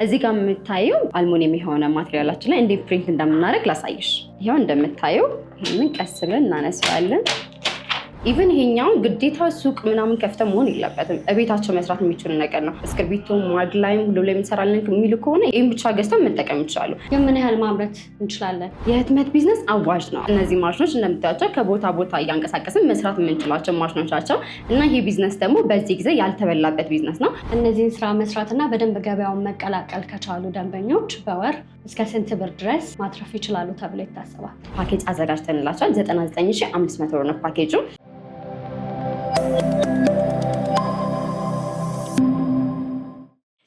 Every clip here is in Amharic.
እዚህ ጋር የምታየው አልሙኒየም የሆነ ማቴሪያላችን ላይ እንዴት ፕሪንት እንደምናደርግ ላሳይሽ። ይሄው እንደምታየው ይሄንን ቀስ ብለን እናነሳዋለን። ኢቭን ይሄኛው ግዴታ ሱቅ ምናምን ከፍተን መሆን የለበትም። እቤታቸው መስራት የሚችሉ ነገር ነው። እስክርቢቶ ማግላይም ሁሉ ላይ እንሰራለን የሚሉ ከሆነ ይሄን ብቻ ገዝተው መጠቀም ይችላሉ። ምን ያህል ማምረት እንችላለን? የህትመት ቢዝነስ አዋጭ ነው። እነዚህ ማሽኖች እንደምታያቸው ከቦታ ቦታ እያንቀሳቀስን መስራት የምንችላቸው ማሽኖች ናቸው እና ይሄ ቢዝነስ ደግሞ በዚህ ጊዜ ያልተበላበት ቢዝነስ ነው። እነዚህን ስራ መስራትና በደንብ ገበያውን መቀላቀል ከቻሉ ደንበኞች በወር እስከ ስንት ብር ድረስ ማትረፍ ይችላሉ ተብሎ ይታሰባል? ፓኬጅ አዘጋጅተንላቸዋል። 99500 ብር ነው ፓኬጁ።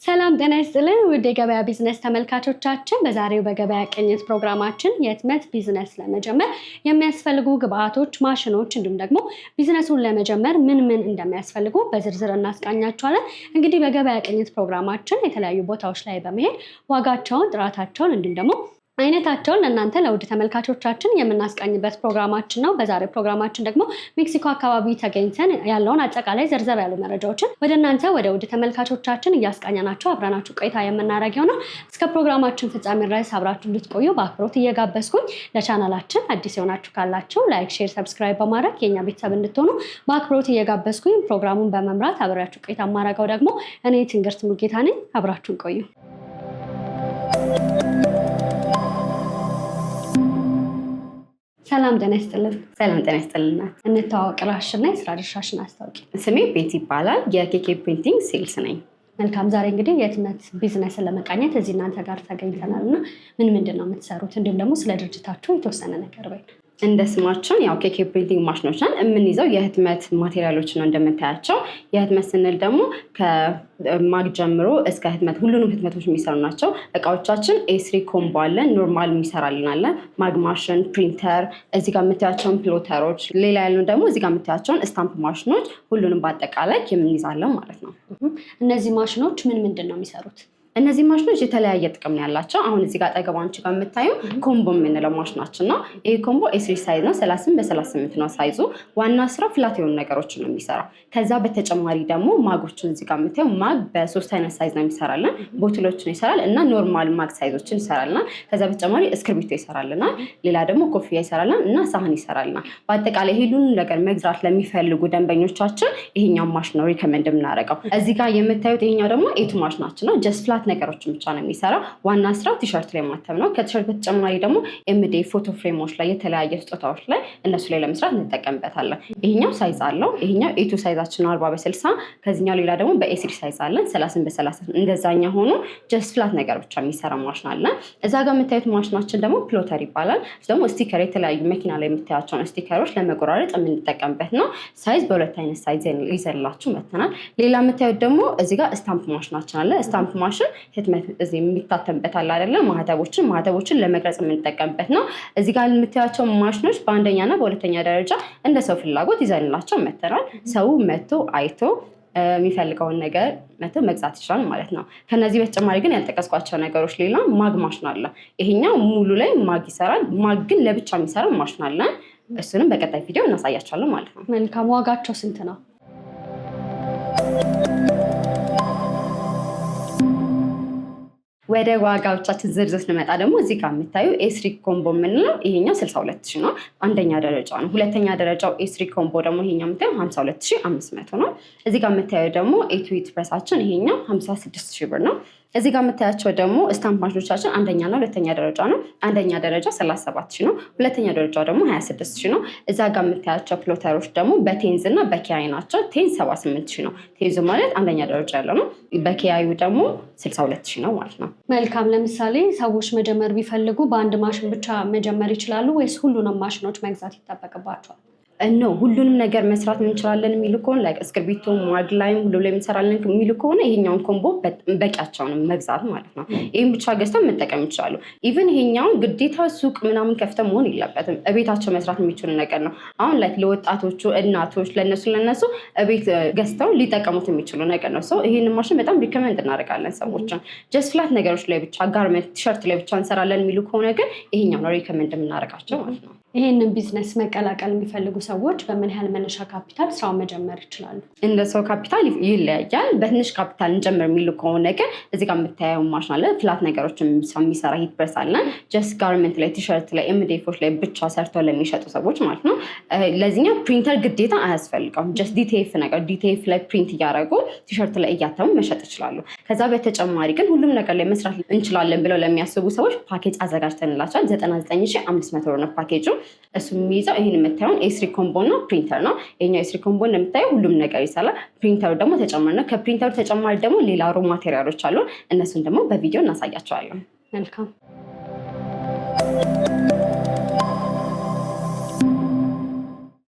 ሰላም ጤና ይስጥልን ውድ የገበያ ቢዝነስ ተመልካቾቻችን፣ በዛሬው በገበያ ቅኝት ፕሮግራማችን የህትመት ቢዝነስ ለመጀመር የሚያስፈልጉ ግብአቶች፣ ማሽኖች እንዲሁም ደግሞ ቢዝነሱን ለመጀመር ምን እንደሚያስፈልጉ በዝርዝር እናስቃኛቸዋለን። እንግዲህ በገበያ ቅኝት ፕሮግራማችን የተለያዩ ቦታዎች ላይ በመሄድ ዋጋቸውን፣ ጥራታቸውን እንዲሁም ደግሞ አይነታቸውን ለእናንተ ለውድ ተመልካቾቻችን የምናስቃኝበት ፕሮግራማችን ነው። በዛሬው ፕሮግራማችን ደግሞ ሜክሲኮ አካባቢ ተገኝተን ያለውን አጠቃላይ ዘርዘር ያሉ መረጃዎችን ወደ እናንተ ወደ ውድ ተመልካቾቻችን እያስቃኘናቸው አብረናችሁ ቆይታ የምናደርግ ይሆናል። እስከ ፕሮግራማችን ፍጻሜ ድረስ አብራችሁ እንድትቆዩ በአክብሮት እየጋበዝኩኝ ለቻናላችን አዲስ የሆናችሁ ካላችሁ ላይክ፣ ሼር፣ ሰብስክራይብ በማድረግ የኛ ቤተሰብ እንድትሆኑ በአክብሮት እየጋበዝኩኝ ፕሮግራሙን በመምራት አብራችሁ ቆይታ የማደርገው ደግሞ እኔ ትንግርት ሙሉጌታ ነኝ። አብራችሁን ቆዩ። ሰላም ጤና ይስጥልን። ሰላም ጤና ይስጥልን። እንተዋወቅ፣ ራስሽና የስራ ድርሻሽን አስታውቂ። ስሜ ቤት ይባላል። የኬኬ ፕሪንቲንግ ሴልስ ነኝ። መልካም። ዛሬ እንግዲህ የህትመት ቢዝነስን ለመቃኘት እዚህ እናንተ ጋር ተገኝተናል እና ምንድን ነው የምትሰሩት? እንዲሁም ደግሞ ስለ ድርጅታችሁ የተወሰነ ነገር በይ። እንደ ስማችን ያው ኬኬ ፕሪንቲንግ ማሽኖችን የምንይዘው የህትመት ማቴሪያሎች ነው። እንደምታያቸው የህትመት ስንል ደግሞ ከማግ ጀምሮ እስከ ህትመት ሁሉንም ህትመቶች የሚሰሩ ናቸው። እቃዎቻችን ኤስሪ ኮምቦ አለን፣ ኖርማል የሚሰራልን አለ፣ ማግ ማሽን፣ ፕሪንተር፣ እዚህ ጋር የምታያቸውን ፕሎተሮች፣ ሌላ ያሉ ደግሞ እዚህ ጋር የምታያቸውን ስታምፕ ማሽኖች ሁሉንም በአጠቃላይ የምንይዛለን ማለት ነው። እነዚህ ማሽኖች ምንድን ነው የሚሰሩት? እነዚህ ማሽኖች የተለያየ ጥቅም ያላቸው። አሁን እዚህ ጋር ጠገባንቺ ጋር የምታየው ኮምቦ የምንለው ማሽናችን ነው። ይሄ ኮምቦ ኤስሪ ሳይዝ ነው። 30 በ38 ነው ሳይዙ። ዋና ስራ ፍላት የሆኑ ነገሮችን ነው የሚሰራው። ከዛ በተጨማሪ ደግሞ ማጎችን እዚህ ጋር የምታየው ማግ በ3 አይነት ሳይዝ ነው የሚሰራልን። ቦትሎችን ይሰራል እና ኖርማል ማግ ሳይዞችን ይሰራልና ከዛ በተጨማሪ እስክርቢቶ ይሰራልና ሌላ ደግሞ ኮፍያ ይሰራልና እና ሳህን ይሰራልና በአጠቃላይ ሁሉን ነገር መግዛት ለሚፈልጉ ደንበኞቻችን ይሄኛው ማሽን ነው ሪከመንድ የምናደርገው። እዚህ ጋር የምታዩት ይሄኛው ደግሞ ኤቱ ማሽናችን ነው። ጀስት ፍላት ነገሮችን ብቻ ነው የሚሰራው። ዋና ስራው ቲሸርት ላይ ማተም ነው። ከቲሸርት በተጨማሪ ደግሞ ኤምዲ ፎቶ ፍሬሞች ላይ የተለያየ ስጦታዎች ላይ እነሱ ላይ ለመስራት እንጠቀምበታለን። ይሄኛው ሳይዝ አለው። ይሄኛው ኤቱ ሳይዛችን ነው 40 በ60። ከዚህኛው ሌላ ደግሞ በኤስሪ ሳይዝ አለን 30 በ30። እንደዛኛ ሆኖ ጀስት ፍላት ነገር ብቻ የሚሰራ ማሽን አለ። እዛ ጋር የምታዩት ማሽናችን ደግሞ ፕሎተር ይባላል። ደግሞ ስቲከር፣ የተለያዩ መኪና ላይ የምታያቸውን ስቲከሮች ለመቆራረጥ የምንጠቀምበት ነው። ሳይዝ በሁለት አይነት ሳይዝ ይዘላችሁ መተናል። ሌላ የምታዩት ደግሞ እዚህ ጋር ስታምፕ ማሽናችን አለ። ስታምፕ ማሽን ህትመት እዚህ የሚታተምበት አለ አይደለ? ማህተቦችን ለመቅረጽ የምንጠቀምበት ነው። እዚህ ጋር የምታያቸው ማሽኖች በአንደኛና በሁለተኛ ደረጃ እንደ ሰው ፍላጎት ይዘንላቸው መተናል። ሰው መቶ አይቶ የሚፈልገውን ነገር መቶ መግዛት ይችላል ማለት ነው። ከነዚህ በተጨማሪ ግን ያልጠቀስኳቸው ነገሮች ሌላ ማግ ማሽን አለ። ይሄኛው ሙሉ ላይ ማግ ይሰራል። ማግ ግን ለብቻ የሚሰራ ማሽን አለ። እሱንም በቀጣይ ቪዲዮ እናሳያቸዋለን ማለት ነው። መልካም። ዋጋቸው ስንት ነው? ወደ ዋጋዎቻችን ዝርዝር ስንመጣ ደግሞ እዚህ ጋር የምታዩ ኤስሪ ኮምቦ የምንለው ይሄኛው 62000 ነው፣ አንደኛ ደረጃ ነው። ሁለተኛ ደረጃው ኤስሪ ኮምቦ ደግሞ ይሄኛው የምታዩ 52500 ነው። እዚህ ጋር የምታዩ ደግሞ ኤትዊት ፕሬሳችን ይሄኛው 56000 ብር ነው። እዚህ ጋር የምታያቸው ደግሞ ስታምፕ ማሽኖቻችን አንደኛና ሁለተኛ ደረጃ ነው። አንደኛ ደረጃ 37000 ነው። ሁለተኛ ደረጃ ደግሞ 26000 ነው። እዛ ጋር የምታያቸው ፕሎተሮች ደግሞ በቴንዝ እና በኪያይ ናቸው። ቴንዝ 78000 ነው። ቴንዙ ማለት አንደኛ ደረጃ ያለው ነው። በኪያዩ ደግሞ 62000 ነው ማለት ነው። መልካም። ለምሳሌ ሰዎች መጀመር ቢፈልጉ በአንድ ማሽን ብቻ መጀመር ይችላሉ ወይስ ሁሉንም ማሽኖች መግዛት ይጠበቅባቸዋል? ነው ሁሉንም ነገር መስራት እንችላለን የሚሉ ከሆነ ላይክ እስክርቢቶ ማግ ላይም ሁሉ ላይ እንሰራለን የሚሉ ከሆነ ይሄኛውን ኮምቦ በቂያቸው ነው መግዛት ማለት ነው። ይሄን ብቻ ገዝተው መጠቀም ይችላሉ። ኢቭን ይሄኛውን ግዴታ ሱቅ ምናምን ከፍተው መሆን የለበትም። እቤታቸው መስራት የሚችሉ ነገር ነው። አሁን ላይክ ለወጣቶቹ እናቶች ለነሱ እቤት ገዝተው ሊጠቀሙት የሚችሉ ነገር ነው። ሰው ይሄን ማሽን በጣም ሪከመንድ እናደርጋለን ሰዎችን። ጀስት ፍላት ነገሮች ላይ ብቻ ጋርመንት ቲሸርት ላይ ብቻ እንሰራለን የሚሉ ከሆነ ግን ይሄኛው ነው ሪከመንድ የምናደርጋቸው ማለት ነው። ይሄንን ቢዝነስ መቀላቀል የሚፈልጉ ሰዎች በምን ያህል መነሻ ካፒታል ስራውን መጀመር ይችላሉ? እንደ ሰው ካፒታል ይለያያል። በትንሽ ካፒታል እንጀምር የሚሉ ከሆነ ግን እዚህ ጋር የምታየው ማሽን አለ፣ ፍላት ነገሮችን የሚሰራ ሂት ፕሬስ አለ። ጀስት ጋርመንት ላይ፣ ቲሸርት ላይ፣ ኤምዲኤፎች ላይ ብቻ ሰርተው ለሚሸጡ ሰዎች ማለት ነው። ለዚህኛው ፕሪንተር ግዴታ አያስፈልገውም። ጀስት ዲቲኤፍ ነገር ዲቲኤፍ ላይ ፕሪንት እያደረጉ ቲሸርት ላይ እያተሙ መሸጥ ይችላሉ። ከዛ በተጨማሪ ግን ሁሉም ነገር ላይ መስራት እንችላለን ብለው ለሚያስቡ ሰዎች ፓኬጅ አዘጋጅተንላቸዋል። 99,500 ብር ነው ፓኬጁ። እሱ የሚይዘው ይህን የምታየውን ኤስሪ ኮምቦ እና ፕሪንተር ነው። ይሄኛው ኤስሪ ኮምቦ እንደምታየው ሁሉም ነገር ይሰራል። ፕሪንተሩ ደግሞ ተጨማሪ ነው። ከፕሪንተሩ ተጨማሪ ደግሞ ሌላ ሮ ማቴሪያሎች አሉ። እነሱን ደግሞ በቪዲዮ እናሳያቸዋለን። መልካም።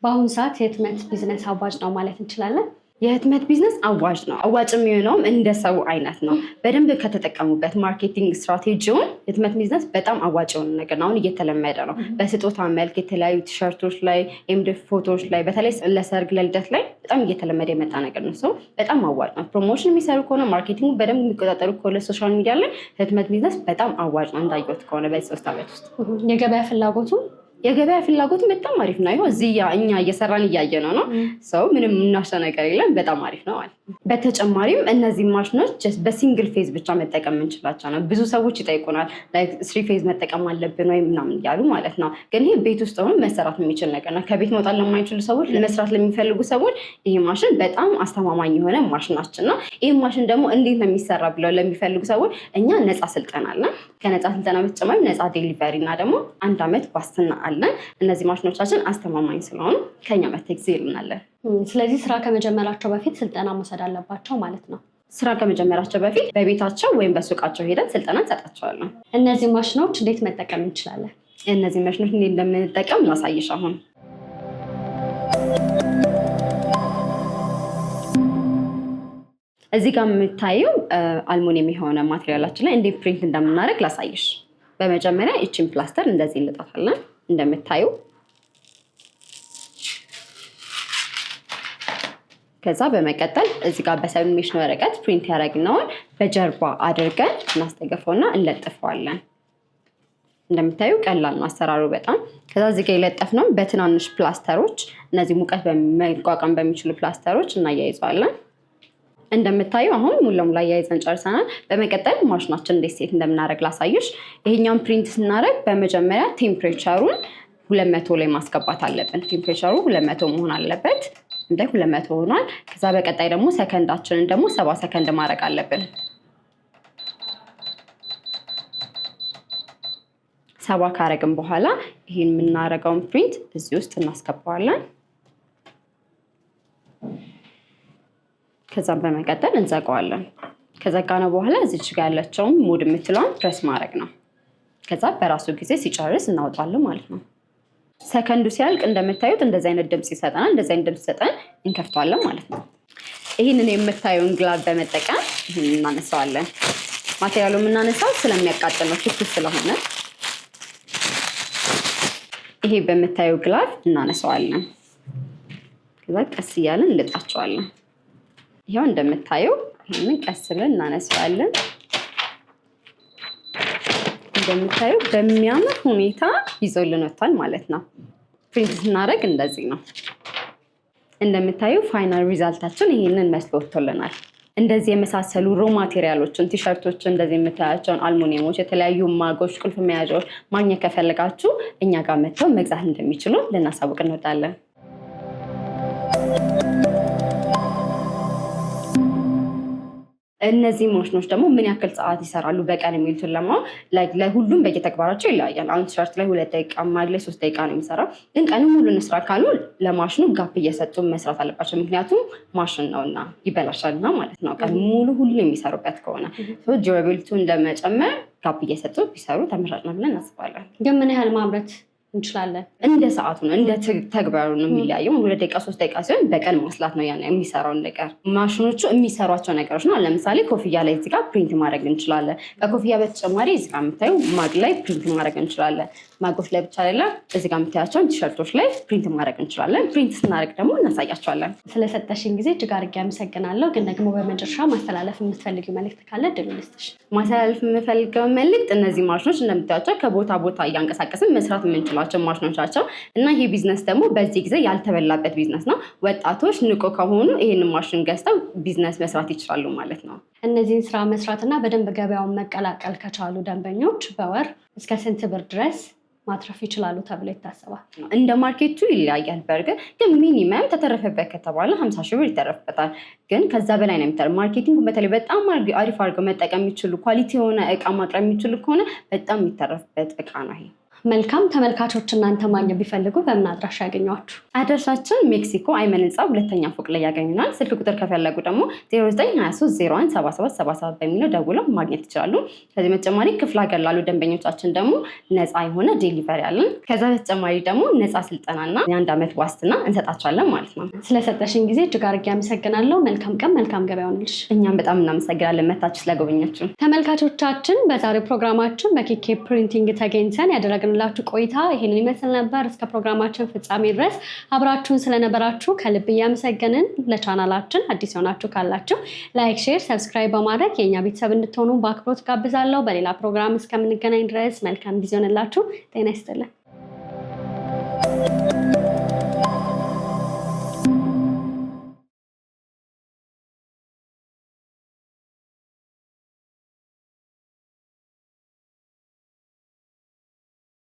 በአሁኑ ሰዓት የህትመት ቢዝነስ አዋጭ ነው ማለት እንችላለን? የህትመት ቢዝነስ አዋጭ ነው። አዋጭ የሚሆነውም እንደ ሰው አይነት ነው። በደንብ ከተጠቀሙበት ማርኬቲንግ ስትራቴጂውን የህትመት ቢዝነስ በጣም አዋጭ የሆነ ነገር ነው። አሁን እየተለመደ ነው። በስጦታ መልክ የተለያዩ ቲሸርቶች ላይ፣ ኤምዲኤፍ ፎቶዎች ላይ፣ በተለይ ለሰርግ ለልደት ላይ በጣም እየተለመደ የመጣ ነገር ነው። ሰው በጣም አዋጭ ነው። ፕሮሞሽን የሚሰሩ ከሆነ ማርኬቲንግ በደንብ የሚቆጣጠሩ ከሆነ ሶሻል ሚዲያ ላይ ህትመት ቢዝነስ በጣም አዋጭ ነው። እንዳየሁት ከሆነ በዚህ 3 ዓመት ውስጥ የገበያ ፍላጎቱ በጣም አሪፍ ነው። ይኸው እዚህ እኛ እየሰራን እያየ ነው። ሰው ምንም እናሸ ነገር የለም። በጣም አሪፍ ነው ማለት ነው። በተጨማሪም እነዚህ ማሽኖች በሲንግል ፌዝ ብቻ መጠቀም እንችላቸው ነው። ብዙ ሰዎች ይጠይቁናል፣ ላይክ 3 ፌዝ መጠቀም አለብን ወይ ምናምን እያሉ ማለት ነው። ግን ይሄ ቤት ውስጥ ሆኖ መሰራት የሚችል ነገር ነው። ከቤት መውጣት ለማይችሉ ሰዎች፣ መስራት ለሚፈልጉ ሰዎች ይሄ ማሽን በጣም አስተማማኝ የሆነ ማሽናችን ነው። ይህ ማሽን ደግሞ እንዴት ነው የሚሰራ ብለው ለሚፈልጉ ሰዎች እኛ ነፃ ስልጠና አለን። ከነፃ ስልጠና በተጨማሪ ነፃ ዴሊቨሪ እና ደግሞ 1 ዓመት ዋስትና አለን። እነዚህ ማሽኖቻችን አስተማማኝ ስለሆኑ ከኛ መተግዜ ይሉናለን። ስለዚህ ስራ ከመጀመራቸው በፊት ስልጠና መውሰድ አለባቸው ማለት ነው። ስራ ከመጀመራቸው በፊት በቤታቸው ወይም በሱቃቸው ሄደን ስልጠና እንሰጣቸዋለን። እነዚህ ማሽኖች እንዴት መጠቀም እንችላለን? እነዚህ ማሽኖች እንዴት እንደምንጠቀም ላሳይሽ። አሁን እዚህ ጋር የምታየው አልሙኒየም የሆነ ማቴሪያላችን ላይ እንዴት ፕሪንት እንደምናደርግ ላሳይሽ። በመጀመሪያ ይችን ፕላስተር እንደዚህ እንልጣታለን። እንደምታዩ ከዛ በመቀጠል እዚህ ጋር በሰብሚሽን ወረቀት ፕሪንት ያደረግነውን በጀርባ አድርገን እናስደገፈውና እንለጥፈዋለን። እንደምታዩ ቀላል ነው አሰራሩ በጣም። ከዛ እዚህ ጋር የለጠፍነው በትናንሽ ፕላስተሮች፣ እነዚህ ሙቀት መቋቋም በሚችሉ ፕላስተሮች እናያይዘዋለን። እንደምታዩ አሁን ሙሉ ለሙሉ አያይዘን ጨርሰናል። በመቀጠል ማሽናችን እንዴት ሴት እንደምናደርግ ላሳይሽ። ይሄኛውን ፕሪንት ስናደርግ በመጀመሪያ ቴምፕሬቸሩን 200 ላይ ማስገባት አለብን። ቴምፕሬቸሩ 200 መሆን አለበት። እንደ 200 ሆኗል። ከዛ በቀጣይ ደግሞ ሰከንዳችንን ደግሞ 70 ሰከንድ ማድረግ አለብን። 70 ካረግን በኋላ ይሄን የምናደርገውን ፕሪንት እዚህ ውስጥ እናስገባዋለን። ከዛም በመቀጠል እንዘጋዋለን። ከዘጋነው በኋላ እዚች ጋር ያለችውን ሞድ የምትለውን ፕሬስ ማድረግ ነው። ከዛ በራሱ ጊዜ ሲጨርስ እናወጣለን ማለት ነው። ሰከንዱ ሲያልቅ እንደምታዩት እንደዚህ አይነት ድምጽ ይሰጠናል። እንደዚህ አይነት ድምጽ ሰጠን እንከፍተዋለን ማለት ነው። ይህንን የምታየውን ግላቭ በመጠቀም ይህንን እናነሳዋለን። ማቴሪያሉ የምናነሳው ስለሚያቃጥል ነው፣ ትኩስ ስለሆነ። ይሄ በምታየው ግላቭ እናነሳዋለን። ከዛ ቀስ እያለን እንልጣቸዋለን። ይሄው እንደምታየው ይሄንን ቀስ ብለን እናነሳዋለን። እንደምታዩ በሚያምር ሁኔታ ይዞልን ወጥቷል ማለት ነው። ፕሪንት ስናደርግ እንደዚህ ነው። እንደምታዩ ፋይናል ሪዛልታችን ይሄንን መስሎ ወጥቶልናል። እንደዚህ የመሳሰሉ ሮ ማቴሪያሎችን፣ ቲሸርቶች፣ እንደዚህ የምታያቸውን አልሙኒየሞች፣ የተለያዩ ማጎች፣ ቁልፍ መያዣዎች ማግኘት ከፈለጋችሁ እኛ ጋር መጥተው መግዛት እንደሚችሉ ልናሳውቅ እንወዳለን። እነዚህ ማሽኖች ደግሞ ምን ያክል ሰዓት ይሰራሉ በቀን የሚሉትን ለማወቅ ለሁሉም በየተግባራቸው ይለያያል። አንድ ቲሸርት ላይ 2 ደቂቃ፣ ማግ ላይ 3 ደቂቃ ነው የሚሰራው። ግን ቀኑ ሙሉ እንስራ ካሉ ለማሽኑ ጋፕ እየሰጡ መስራት አለባቸው። ምክንያቱም ማሽን ነውና ይበላሻልና ማለት ነው። ቀኑ ሙሉ ሁሉ የሚሰሩበት ከሆነ ዱራቢሊቲውን ለመጨመር ጋፕ እየሰጡ ቢሰሩ ተመራጭ ነው ብለን እናስባለን። ግን ምን ያህል ማምረት እንችላለን? እንደ ሰዓቱ ነው፣ እንደ ተግባሩ ነው የሚለያየው። 2 ደቂቃ 3 ደቂቃ ሲሆን በቀን ማስላት ነው ያን የሚሰራውን ነገር። ማሽኖቹ የሚሰሯቸው ነገሮች ነው። ለምሳሌ ኮፍያ ላይ እዚህ ጋር ፕሪንት ማድረግ እንችላለን። ከኮፍያ በተጨማሪ እዚህ ጋር የምታዩ ማግ ላይ ፕሪንት ማድረግ እንችላለን። ማጎች ላይ ብቻ አይደለም፣ እዚህ ጋር የምታያቸውን ቲሸርቶች ላይ ፕሪንት ማድረግ እንችላለን። ፕሪንት ስናደርግ ደግሞ እናሳያቸዋለን። ስለሰጠሽኝ ጊዜ እጅግ አድርጌ አመሰግናለሁ። ግን ደግሞ በመጨረሻ ማስተላለፍ የምትፈልጊው መልዕክት ካለ እድሉ ልስጥሽ። ማስተላለፍ የምፈልገው መልዕክት እነዚህ ማሽኖች እንደምታያቸው ከቦታ ቦታ እያንቀሳቀስን መስራት የምንችላቸው ናቸው ማሽኖቻቸው እና ይሄ ቢዝነስ ደግሞ በዚህ ጊዜ ያልተበላበት ቢዝነስ ነው። ወጣቶች ንቁ ከሆኑ ይሄንን ማሽን ገዝተው ቢዝነስ መስራት ይችላሉ ማለት ነው። እነዚህን ስራ መስራትና በደንብ ገበያውን መቀላቀል ከቻሉ ደንበኞች በወር እስከ ስንት ብር ድረስ ማትረፍ ይችላሉ ተብሎ ይታሰባል? እንደ ማርኬቱ ይለያያል። በእርግጥ ግን ሚኒመም ተተረፈበት ከተባለ 50 ሺህ ብር ይተረፍበታል። ግን ከዛ በላይ ነው የሚተርፍ። ማርኬቲንግ በተለይ በጣም አሪፍ አድርገው መጠቀም የሚችሉ ኳሊቲ የሆነ እቃ ማቅረብ የሚችሉ ከሆነ በጣም የሚተረፍበት እቃ ነው ይሄ። መልካም ተመልካቾች፣ እናንተ ማግኘት ቢፈልጉ በምን አድራሻ ያገኟችሁ? አድራሻችን ሜክሲኮ አይመን ህንፃ 2ኛ ፎቅ ላይ ያገኙናል። ስልክ ቁጥር ከፈለጉ ደግሞ 0923017777 በሚለው ደውለው ማግኘት ይችላሉ። ከዚህ በተጨማሪ ክፍለ ሀገር ላሉ ደንበኞቻችን ደግሞ ነፃ የሆነ ዴሊቨሪ አለን። ከዛ በተጨማሪ ደግሞ ነፃ ስልጠናና የ1 ዓመት ዋስትና እንሰጣቸዋለን ማለት ነው። ስለሰጠሽን ጊዜ እጅግ አድርጌ አመሰግናለሁ። መልካም ቀን፣ መልካም ገበያ ይሁንልሽ። እኛም በጣም እናመሰግናለን መታችሁ ስለጎበኛችሁ። ተመልካቾቻችን በዛሬው ፕሮግራማችን በኬኬ ፕሪንቲንግ ተገኝተን ያደረግን ላችሁ ቆይታ ይሄንን ይመስል ነበር። እስከ ፕሮግራማችን ፍጻሜ ድረስ አብራችሁን ስለነበራችሁ ከልብ እያመሰገንን፣ ለቻናላችን አዲስ ሆናችሁ ካላችሁ ላይክ፣ ሼር፣ ሰብስክራይብ በማድረግ የኛ ቤተሰብ እንድትሆኑ በአክብሮት ጋብዛለሁ። በሌላ ፕሮግራም እስከምንገናኝ ድረስ መልካም ጊዜ ሆነላችሁ። ጤና ይስጥልን።